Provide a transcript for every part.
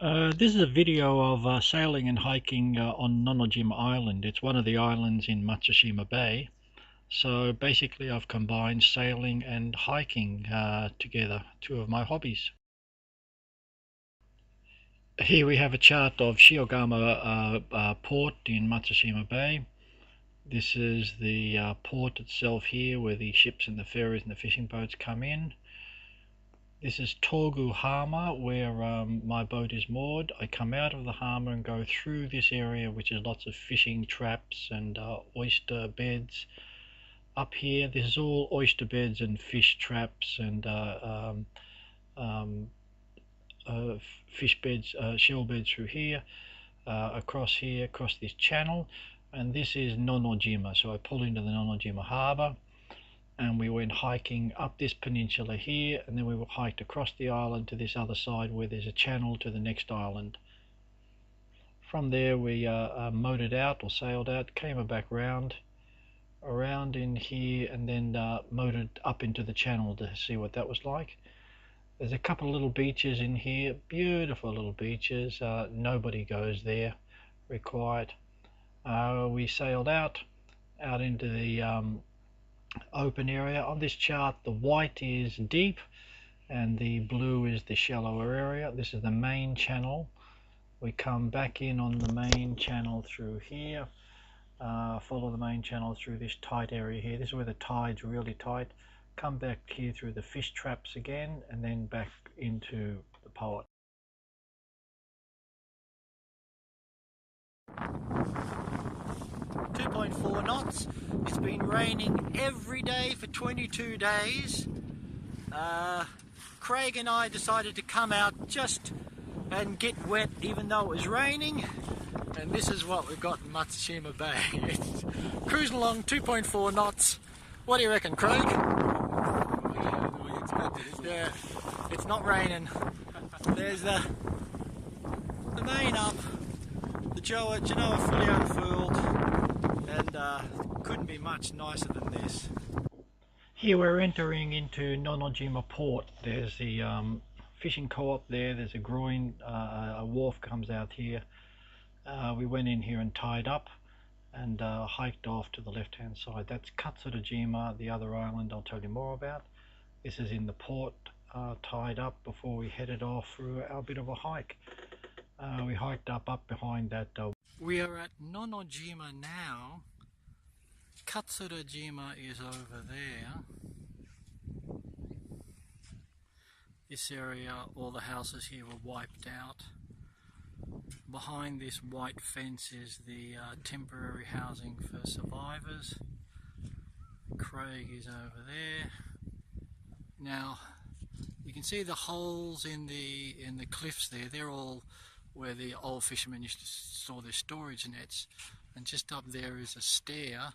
This is a video of sailing and hiking on Nonojima Island. It's one of the islands in Matsushima Bay. So basically I've combined sailing and hiking together, two of my hobbies. Here we have a chart of Shiogama port in Matsushima Bay. This is the port itself here where the ships and the ferries and the fishing boats come in. This is Togu Hama, where my boat is moored. I come out of the Hama and go through this area, which is lots of fishing traps and oyster beds. Up here, this is all oyster beds and fish traps and fish beds, shell beds through here, across this channel. And this is Nonojima, so I pull into the Nonojima harbour. And we went hiking up this peninsula here, and then we hiked across the island to this other side where there's a channel to the next island. From there we motored out or sailed out, came back around in here, and then motored up into the channel to see what that was like. There's a couple of little beaches in here, beautiful little beaches. Nobody goes there, very quiet. We sailed out into the open area. On this chart, the white is deep and the blue is the shallower area. This is the main channel. We come back in on the main channel through here, follow the main channel through this tight area here. This is where the tide's really tight. Come back here through the fish traps again, and then back into the port. 2.4 knots. It's been raining every day for 22 days. Craig and I decided to come out just and get wet even though it was raining, and this is what we've got in Matsushima Bay. It's cruising along 2.4 knots. What do you reckon, Craig? Yeah, it's not raining. There's the main up, the Genoa fully unfurled, and couldn't be much nicer than this. Here we're entering into Nonojima port. There's the fishing co-op there. There's a groin, a wharf comes out here. We went in here and tied up and hiked off to the left hand side. That's Katsurajima, the other island I'll tell you more about. This is in the port, tied up before we headed off for our bit of a hike. We hiked up behind that. We are at Nonojima now. Katsurajima is over there. This area, all the houses here were wiped out. Behind this white fence is the temporary housing for survivors. Craig is over there. Now, you can see the holes in the cliffs there. They're all where the old fishermen used to store their storage nets. And just up there is a stair,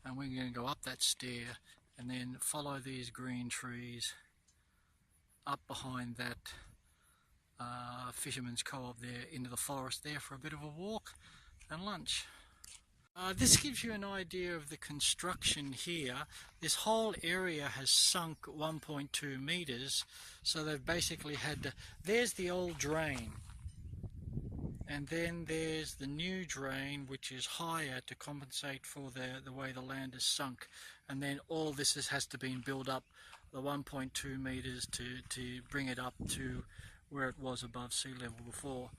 and we're going to go up that stair and then follow these green trees up behind that fisherman's co-op there into the forest there for a bit of a walk and lunch. This gives you an idea of the construction here. This whole area has sunk 1.2 meters, so they've basically had to, there's the old drain, and then there's the new drain, which is higher to compensate for the way the land is sunk, and then all this has to be built up the 1.2 meters to bring it up to where it was above sea level before.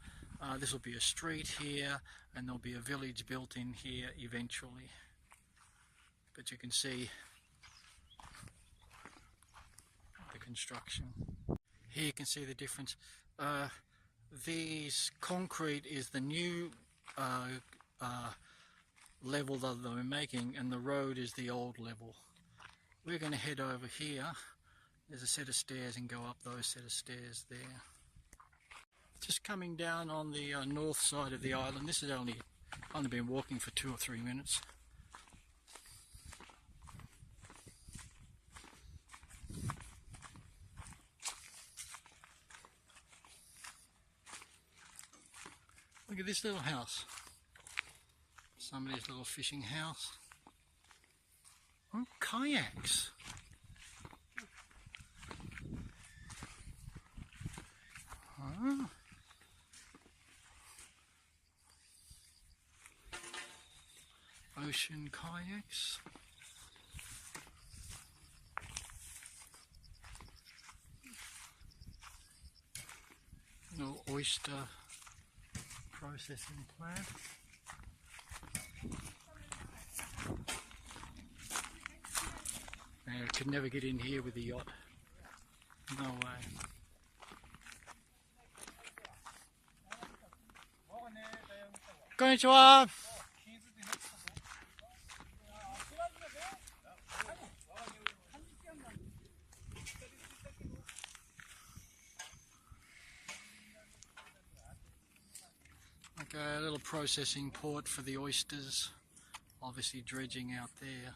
This will be a street here, and there'll be a village built in here eventually. But you can see the construction. Here you can see the difference. These concrete is the new level that they're making, and the road is the old level. We're going to head over here. There's a set of stairs and go up those set of stairs there. Just coming down on the north side of the island. This has only been walking for 2 or 3 minutes. Look at this little house. Somebody's little fishing house. Oh, kayaks. ocean kayaks. Little oyster processing plant. I could never get in here with the yacht. No way. Konnichiwa. Okay, a little processing port for the oysters. Obviously dredging out there.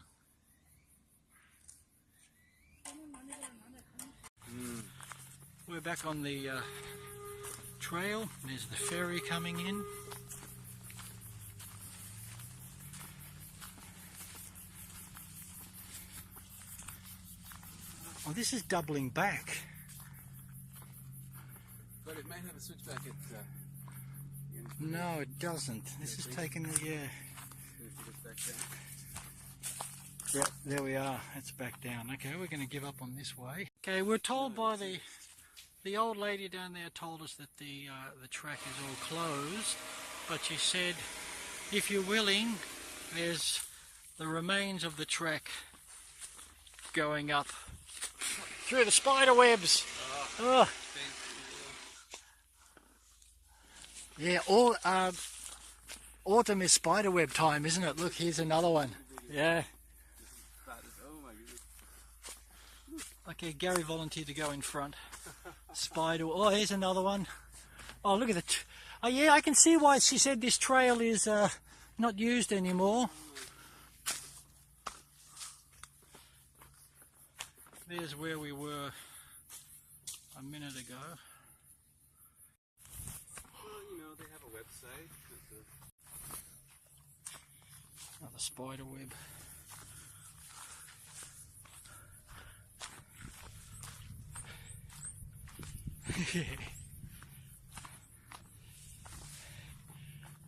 We're back on the trail. There's the ferry coming in. Oh, this is doubling back. But it might have a switchback at No, it doesn't. This is taking the, yeah. Yeah, there we are. It's back down. Okay, we're going to give up on this way. Okay, we're told by the old lady down there told us that the track is all closed, but she said if you're willing, there's the remains of the track going up through the spider webs. Oh. Yeah, all autumn is spiderweb time, isn't it? Look, here's another one. Yeah. Okay, Gary volunteered to go in front. Spider. Oh, here's another one. Oh, look at it. Oh, yeah, I can see why she said this trail is not used anymore. There's where we were a minute ago. Well, you know, they have a website. Another spider web.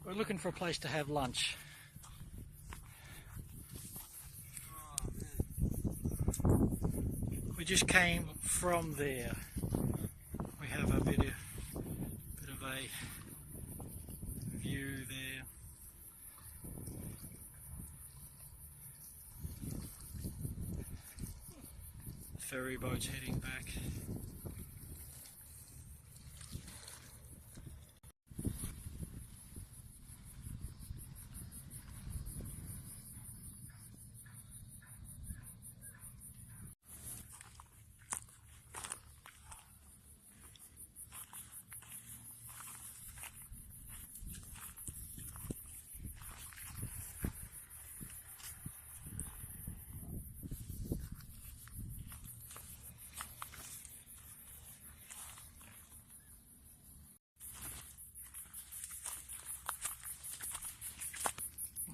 We're looking for a place to have lunch. We just came from there. We have a bit of a view there. The ferry boat's heading back.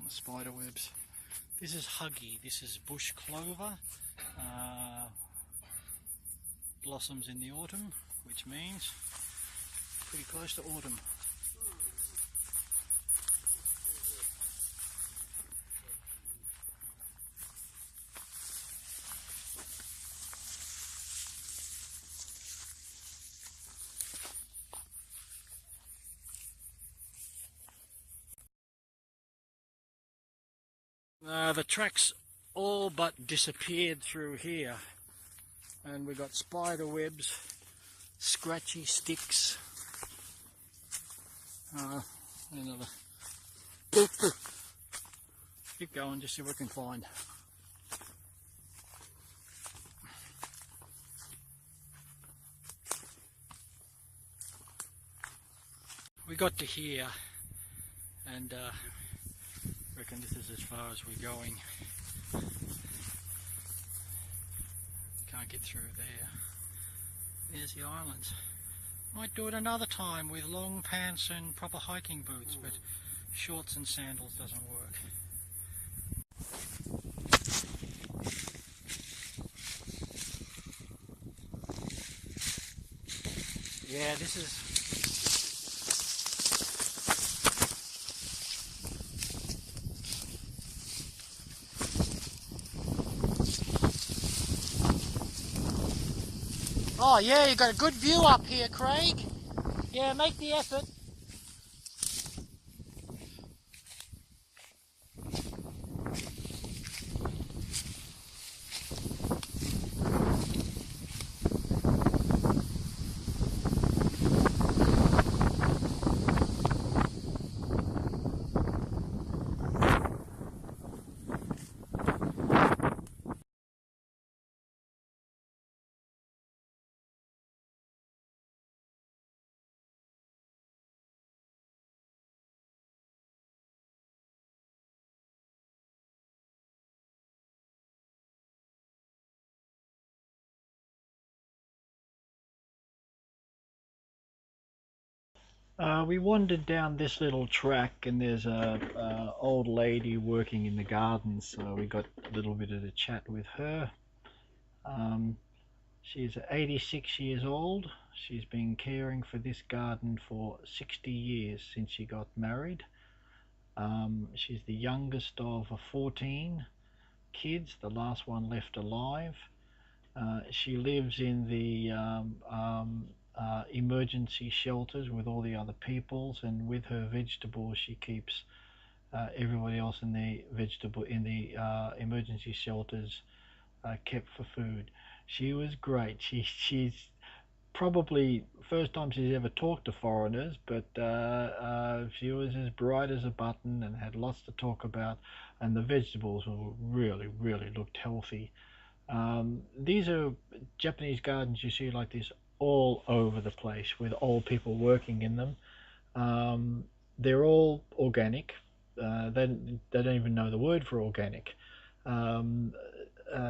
Spider webs. This is huggy. This is bush clover. Blossoms in the autumn, which means pretty close to autumn. The track's all but disappeared through here, and we've got spider webs, scratchy sticks, another. Keep going, just see what we can find. We got to here, and reckon this is as far as we're going. Can't get through there. There's the islands. Might do it another time with long pants and proper hiking boots, but shorts and sandals doesn't work. Yeah, this is Oh yeah, you got a good view up here, Craig. Yeah, make the effort. We wandered down this little track, and there's a old lady working in the garden, so we got a little bit of a chat with her. Um, she's 86 years old. She's been caring for this garden for 60 years since she got married. She's the youngest of 14 kids, the last one left alive. She lives in the emergency shelters with all the other peoples, and with her vegetables she keeps everybody else in the emergency shelters kept for food. She was great. She's probably first time she's ever talked to foreigners, but she was as bright as a button and had lots to talk about, and the vegetables were really looked healthy. These are Japanese gardens you see like this all over the place with old people working in them. They're all organic. They don't even know the word for organic. Um,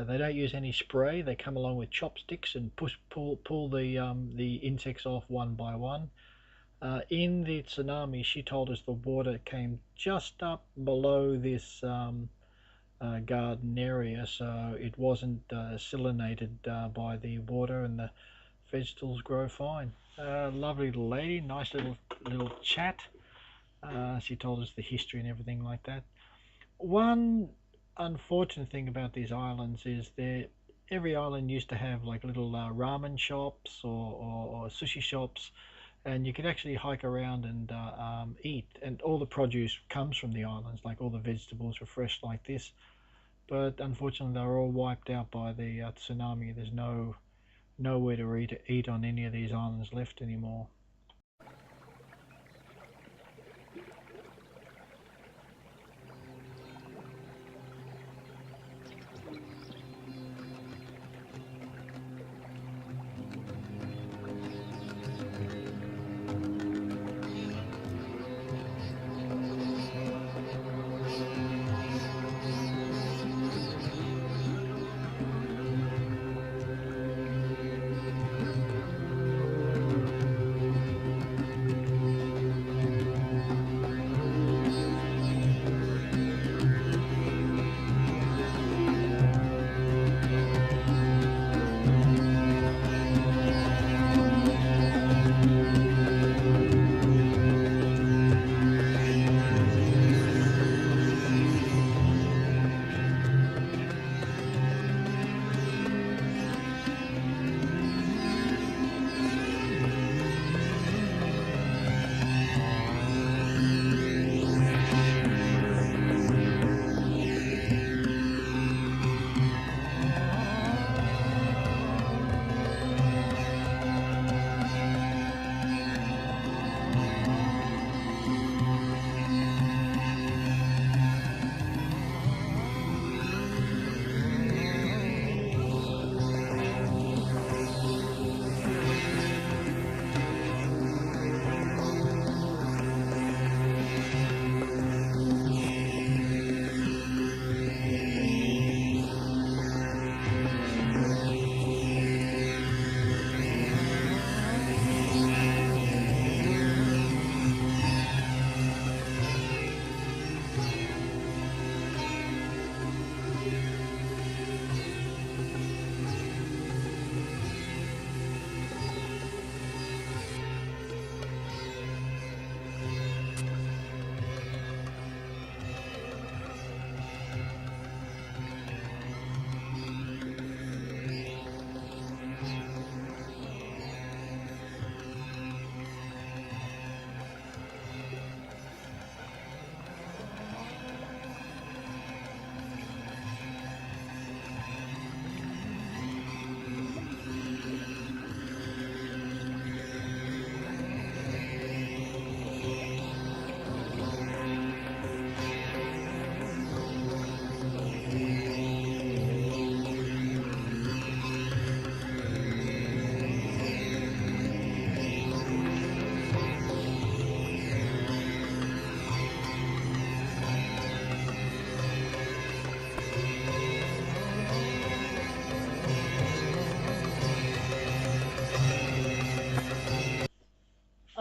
they don't use any spray. They come along with chopsticks and pull the insects off one by one. In the tsunami, she told us the water came just up below this garden area, so it wasn't salinated by the water, and the vegetables grow fine. Lovely little lady, nice little chat. She told us the history and everything like that. One unfortunate thing about these islands is that every island used to have like little ramen shops or sushi shops, and you could actually hike around and eat, and all the produce comes from the islands, like all the vegetables were fresh like this. But unfortunately, they were all wiped out by the tsunami. There's nowhere to eat on any of these islands left anymore.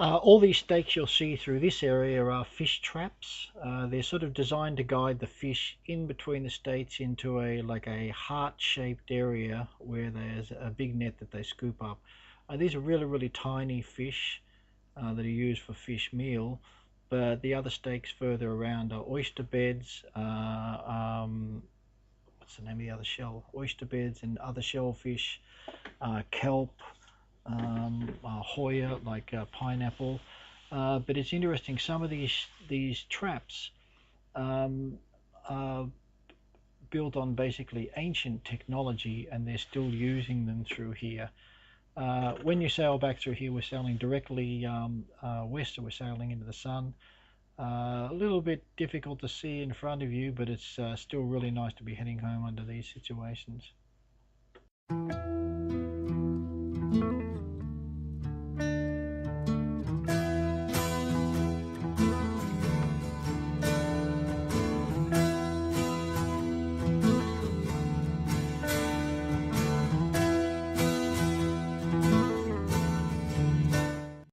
All these stakes you'll see through this area are fish traps. They're sort of designed to guide the fish in between the stakes into a heart-shaped area where there's a big net that they scoop up. These are really tiny fish that are used for fish meal, but the other stakes further around are oyster beds. What's the name of the other shell? Oyster beds and other shellfish, kelp, Hoya, like pineapple. But it's interesting, some of these traps are built on basically ancient technology, and they're still using them through here. When you sail back through here, we're sailing directly west, so we're sailing into the sun. A little bit difficult to see in front of you, but it's still really nice to be heading home under these situations.